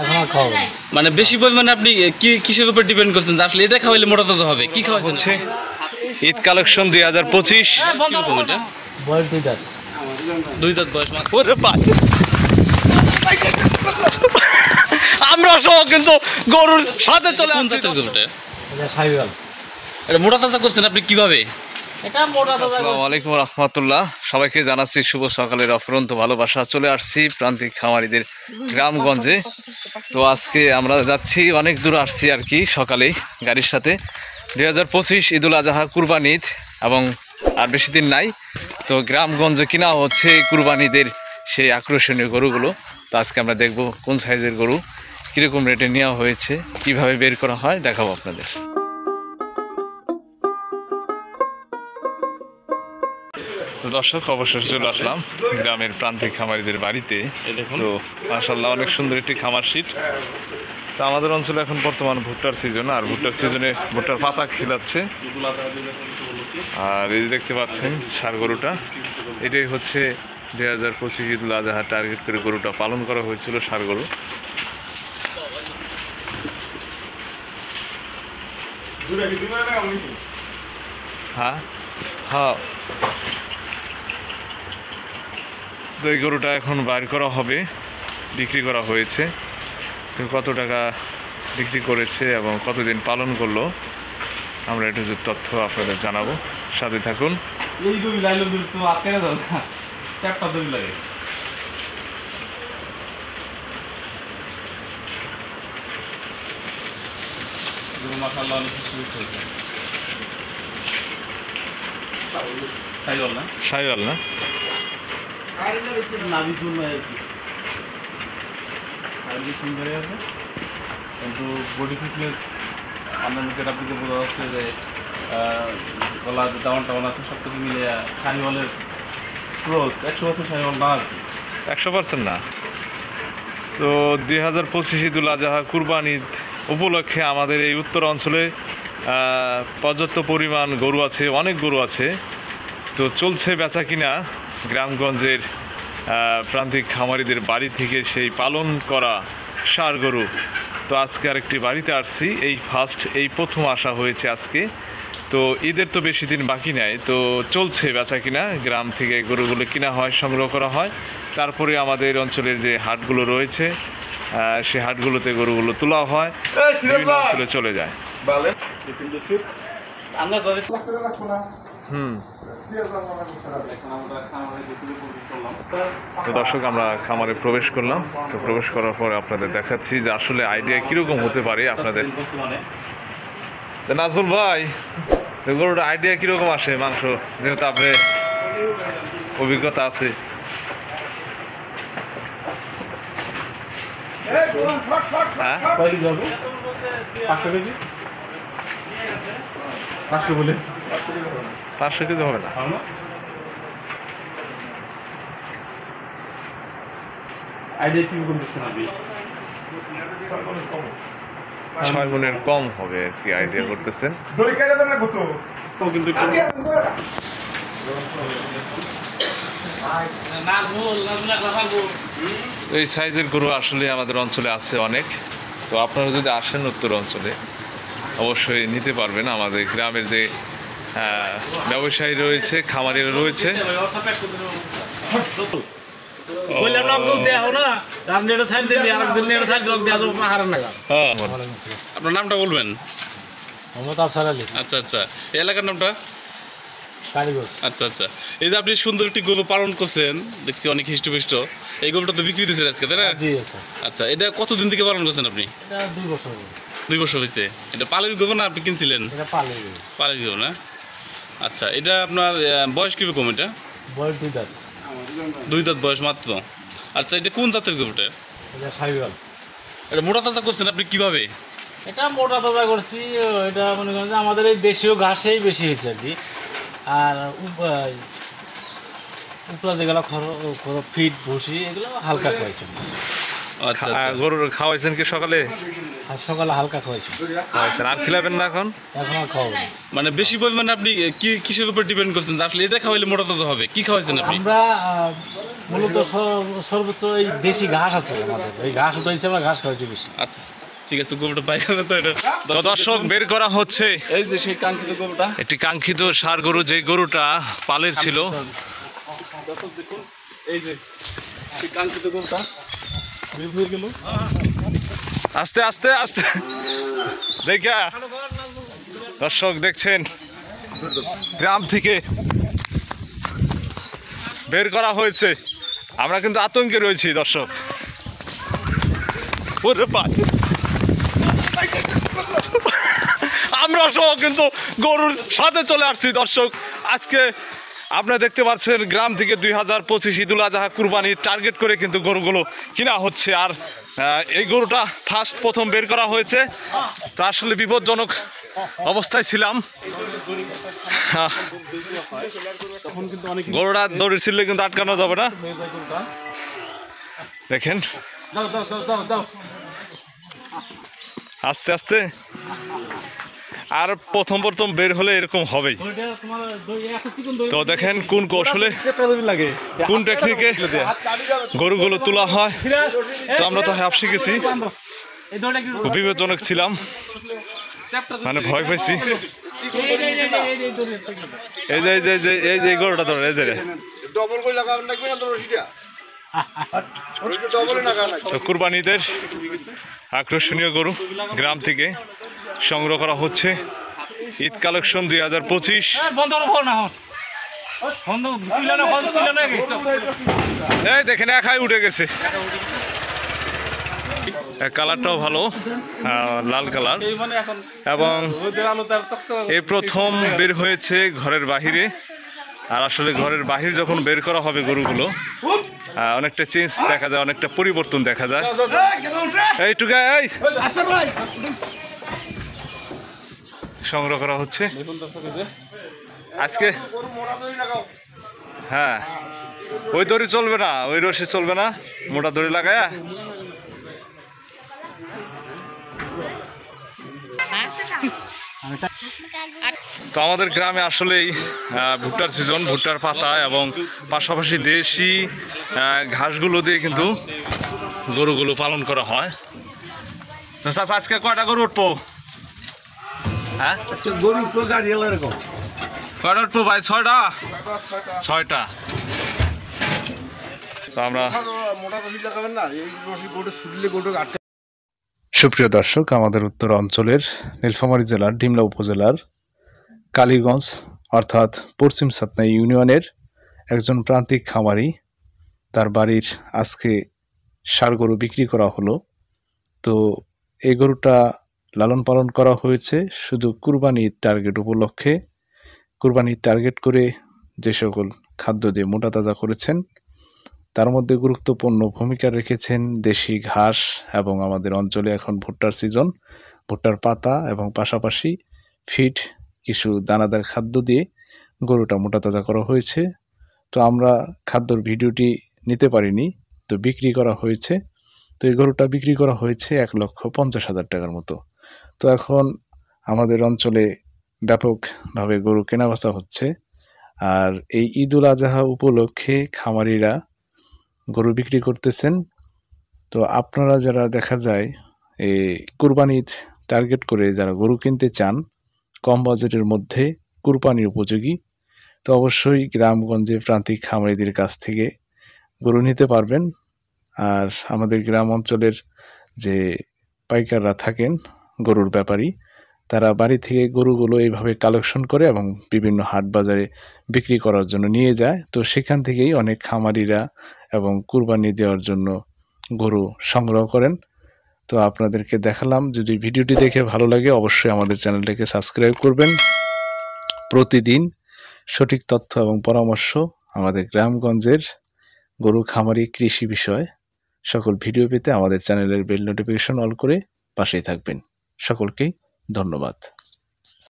এখন আর খাওয়াবো না। মানে বেশি পরিমাণে আপনি কি কিসের উপর ডিপেন্ড করছেন যে আসলে এটা খাওয়াইলে মোটা তাজা হবে? কি খাওয়াইছেন? হচ্ছে ঈদ কালেকশন 2025। কিরকম এটা? বয়স 2 দাঁত। 2 দাঁত বয়স মাত্র। ওরে ভাই, আমরা সহ কিন্তু গরুর সাথে চলে কোন আসছি। জাতের গরু এটা? এটা সাইওয়াল। এটা মোটা তাজা করছেন আপনি কিভাবে? এটা মোটা তাজা। আসসালামু আলাইকুম রহমতুল্লাহ, সবাইকে জানাচ্ছি শুভ সকালের অফুরন্ত ভালোবাসা। চলে আসছি প্রান্তিক খামারিদের গ্রামগঞ্জে। তো আজকে আমরা যাচ্ছি, অনেক দূর আসছি আর কি, সকালেই গাড়ির সাথে। 2025 ঈদুল আজহা কুরবানি ঈদ এবং আর বেশি দিন নাই। তো গ্রামগঞ্জে কিনা হচ্ছে কুরবানিদের সেই আকর্ষণীয় গরুগুলো। তো আজকে আমরা দেখব কোন সাইজের গরু, কীরকম রেটে নেওয়া হয়েছে, কিভাবে বের করা হয় দেখাবো আপনাদের। তো দর্শক, অবশ্যই চলে আসলাম গ্রামের প্রান্তিক খামারিদের বাড়িতে। তো মাশাআল্লাহ অনেক সুন্দর একটি খামার শীট। তো আমাদের অঞ্চলে এখন বর্তমান ভুট্টার সিজন, আর ভুট্টার সিজনে ভুট্টার পাতা খিলাচ্ছে। আর এই যে দেখতে পাচ্ছেন ষাঁড় গরুটা, এটাই হচ্ছে 2025 ঈদুল আজহা টার্গেট করে গরুটা পালন করা হয়েছিল, ষাঁড় গরু। হ্যাঁ হ্যাঁ, তো এই গরুটা এখন বাইর করা হবে, বিক্রি করা হয়েছে। তো কত টাকা বিক্রি করেছে এবং কতদিন পালন করলো আমরা একটু তথ্য আপনাদের জানাবো, সাথে থাকুন। এই দড়ি লাইলো দড়ি তো আটকে দাও না, চারটা দড়ি লাগে। গরু মাশাআল্লাহ অনেক সুইট হয়েছে। সাইওয়াল না? সাইওয়াল না? নাভি চুল নাই আর কি। নাভি সুন্দর আছে, কিন্তু বডি ফিটনেস আপনার মুখের আপনাকে বোঝা যাচ্ছে যে গলা দাওয়ান টাওয়ান আছে, সব কিছু মিলে সাইওয়ালের ক্রস 100 বছর সাইওয়াল না আর কি। 100% না। তো 2025 ঈদুল আজহা কুরবানি ঈদ উপলক্ষে আমাদের এই উত্তর অঞ্চলে পর্যাপ্ত পরিমাণ গরু আছে, অনেক গরু আছে। তো চলছে বেচা কিনা গ্রামগঞ্জের প্রান্তিক খামারিদের বাড়ি থেকে সেই পালন করা ষাঁড় গরু। তো আজকে আরেকটি বাড়িতে আসছি, এই প্রথম আসা হয়েছে আজকে। তো ঈদের তো বেশি দিন বাকি নাই, তো চলছে বেচা কিনা। গ্রাম থেকে গরুগুলো কিনা হয়, সংগ্রহ করা হয়, তারপরে আমাদের অঞ্চলের যে হাটগুলো রয়েছে সেই হাটগুলোতে গরুগুলো তোলা হয়, বিভিন্ন অঞ্চলে চলে যায়। তো দর্শক, আমরা খামারে প্রবেশ করলাম। তো প্রবেশ করার পরে আপনাদের দেখাচ্ছি যে আসলে আইডিয়া কীরকম হতে পারে আপনাদের। নাজুল ভাই, গরুর আইডিয়া কীরকম আসে মাংস, যেহেতু আপনার অভিজ্ঞতা আছে? হ্যাঁ, 500 কেজি 500 বলে 500 কেজি হবে না। আইডিয়া কি রকম দিচ্ছেন আপনি? 6 গুণের কম হবে আর কি আইডিয়া করতেছেন। কিন্তু এই সাইজের গরু আসলে আমাদের অঞ্চলে আছে অনেক। তো আপনারা যদি আসেন উত্তর অঞ্চলে অবশ্যই নিতে পারবেন। আমাদের গ্রামের যে ব্যবসায়ী রয়েছে, খামারিরা রয়েছে, আপনার নামটা বলবেন? মোহাম্মদ আফসার আলী, আচ্ছা আচ্ছা, এই এলাকার নামটা? কালীগঞ্জ। আচ্ছা আচ্ছা, এই যে আপনি সুন্দর একটি গরু পালন করছেন, দেখছি অনেক হিষ্টপুষ্ট। এই গরুটা তো বিক্রি দিয়েছেন আজকে, তাই না? জি স্যার। আচ্ছা, এটা কতদিন থেকে পালন করছেন আপনি? এটা 2 বছর হলো। 2 বছর হয়েছে। এটা পালের গরু না আপনি কিনছিলেন? এটা পালে গরু। পালের গরু না? আচ্ছা, এটা আপনার বয়স কীরকম? এটা বয়স 2 দাঁত। 2 দাঁত বয়স মাত্র। আচ্ছা, এটা কোন জাতের গরুটা? এটা সাইওয়াল। এটা মোটা তাজা করছেন আপনি কিভাবে? এটা মোটা তাজা করছি। এটা মনে করেন যে আমাদের এই দেশীয় ঘাসেই বেশি হয়েছে আর কি। আর উপরা যেগুলো ফিট ভুসি এগুলো হালকা খাওয়াইছেন। আচ্ছা আচ্ছা, গরুর খাওয়াইছেন কি সকালে? আর সকালে হালকা খাওয়াইছেন। খাওয়াইছেন, আর খিলাবেন না এখন? এখন আর খাওয়াবো না। মানে বেশি পরিমাণে আপনি কিসের উপর ডিপেন্ড করছেন যে আসলে এটা খাওয়াইলে মোটা তাজা হবে? কি খাওয়াইছেন আপনি? আমরা মূলত সর্বোচ্চ এই দেশি ঘাস আছে আমাদের, এই ঘাস উঠাইছে, আমরা ঘাস খাওয়াইছি বেশি। আচ্ছা ঠিক আছে, গরুটা পাই যাবে তো এটা। তো দর্শক বের করা হচ্ছে এই যে সেই কাঙ্ক্ষিত গরুটা, একটি কাঙ্ক্ষিত ষাঁড় গরু, যে গরুটা পালের ছিল। দর্শক দেখুন এই যে সেই কাঙ্ক্ষিত গরুটা বের হয়ে গেল। আস্তে আস্তে আস্তে দেখা দর্শক দেখছেন গ্রাম থেকে বের করা হয়েছে। আমরা কিন্তু আতঙ্কে রয়েছি দর্শক। ওরে ভাই, আমরা সহ কিন্তু গরুর সাথে চলে আসছি দর্শক। আজকে আপনারা দেখতে পাচ্ছেন গ্রাম থেকে 2025 ঈদুল আজহা কুরবানির টার্গেট করে কিন্তু গরুগুলো কিনা হচ্ছে। আর এই গরুটা প্রথম বের করা হয়েছে, তা আসলে বিপজ্জনক অবস্থায় ছিলাম। তখন কিন্তু অনেক গরুটা দড়ি ছিললে কিন্তু আটকানো যাবে না। হয়ে যায় গরুটা। দেখেন যাও যাও যাও যাও যাও। আস্তে আস্তে, আর প্রথম বের হলে এরকম হবেই। তো দেখেন কোন কৌশলে, কোন টেকনিকে গরুগুলো তোলা হয়। তো আমরা তো হাফ শিখেছি, খুব বিপজ্জনক ছিলাম, মানে ভয় পাইছি। এই যে এই যে এই যে গরুটা ধরে এই যে তো কুরবানিদের আকর্ষণীয় গরু গ্রাম থেকে সংগ্রহ করা হচ্ছে। ঈদ কালেকশন 2025। এই দেখেন একাই উঠে গেছে, কালারটাও ভালো, লাল কালার। এই মানে এখন এবং রোদের আলোতে আর চকচকে এই প্রথম বের হয়েছে ঘরের বাহিরে। আর আসলে ঘরের বাহির যখন বের করা হবে গরুগুলো, অনেকটা চেঞ্জ দেখা যায়, অনেকটা পরিবর্তন দেখা যায়। এইটুকু এই সংগ্রহ করা হচ্ছে দেখুন দর্শক এই যে আজকে। হ্যাঁ, ওই দড়ি চলবে না, ওই রশি চলবে না, মোটা দড়ি লাগায়। তো আমাদের গ্রামে আসলেই ভুট্টার সিজন, ভুট্টার পাতা এবং পাশাপাশি দেশি ঘাসগুলো দিয়ে কিন্তু গরুগুলো পালন করা হয়। তো চাচা আজকে কয়টা গরু উঠবো? হ্যাঁ, গরু তো গাড়ি এরকম কয়টা উঠবো ভাই? 6টা। 6টা। তো আমরা সুপ্রিয় দর্শক, আমাদের উত্তর অঞ্চলের নীলফামারী জেলার ডিমলা উপজেলার কালীগঞ্জ অর্থাৎ পশ্চিম সাতনাই ইউনিয়নের একজন প্রান্তিক খামারি, তার বাড়ির আজকে ষাঁড় গরু বিক্রি করা হলো। তো এই গরুটা লালন পালন করা হয়েছে শুধু কুরবানির টার্গেট উপলক্ষে। কুরবানির টার্গেট করে যে সকল খাদ্য দিয়ে মোটা তাজা করেছেন, তার মধ্যে গুরুত্বপূর্ণ ভূমিকা রেখেছেন দেশি ঘাস এবং আমাদের অঞ্চলে এখন ভুট্টার সিজন, ভুট্টার পাতা এবং পাশাপাশি ফিড, কিছু দানাদার খাদ্য দিয়ে গরুটা মোটা তাজা করা হয়েছে। তো আমরা খাদ্যর ভিডিওটি নিতে পারিনি, তো বিক্রি করা হয়েছে। তো এই গরুটা বিক্রি করা হয়েছে 1,50,000 টাকার মতো। তো এখন আমাদের অঞ্চলে ব্যাপকভাবে গরু কেনাবেচা হচ্ছে। আর এই ঈদুল আজহা উপলক্ষে খামারিরা গরু বিক্রি করতেছেন। তো আপনারা যারা দেখা যায় এই কুরবানির টার্গেট করে যারা গরু কিনতে চান কম বাজেটের মধ্যে কুরবানি উপযোগী, তো অবশ্যই গ্রামগঞ্জে প্রান্তিক খামারিদের কাছ থেকে গরু নিতে পারবেন। আর আমাদের গ্রাম অঞ্চলের যে পাইকাররা থাকেন, গরুর ব্যাপারী, তারা বাড়ি থেকে গরুগুলো এইভাবে কালেকশন করে এবং বিভিন্ন হাট বাজারে বিক্রি করার জন্য নিয়ে যায়। তো সেখান থেকেই অনেক খামারিরা এবং কুরবানি দেওয়ার জন্য গরু সংগ্রহ করেন। তো আপনাদেরকে দেখালাম। যদি ভিডিওটি দেখে ভালো লাগে অবশ্যই আমাদের চ্যানেলটাকে সাবস্ক্রাইব করবেন। প্রতিদিন সঠিক তথ্য এবং পরামর্শ আমাদের গ্রামগঞ্জের গরু খামারি কৃষি বিষয় সকল ভিডিও পেতে আমাদের চ্যানেলের বেল নোটিফিকেশন অল করে পাশেই থাকবেন। সকলকেই ধন্যবাদ।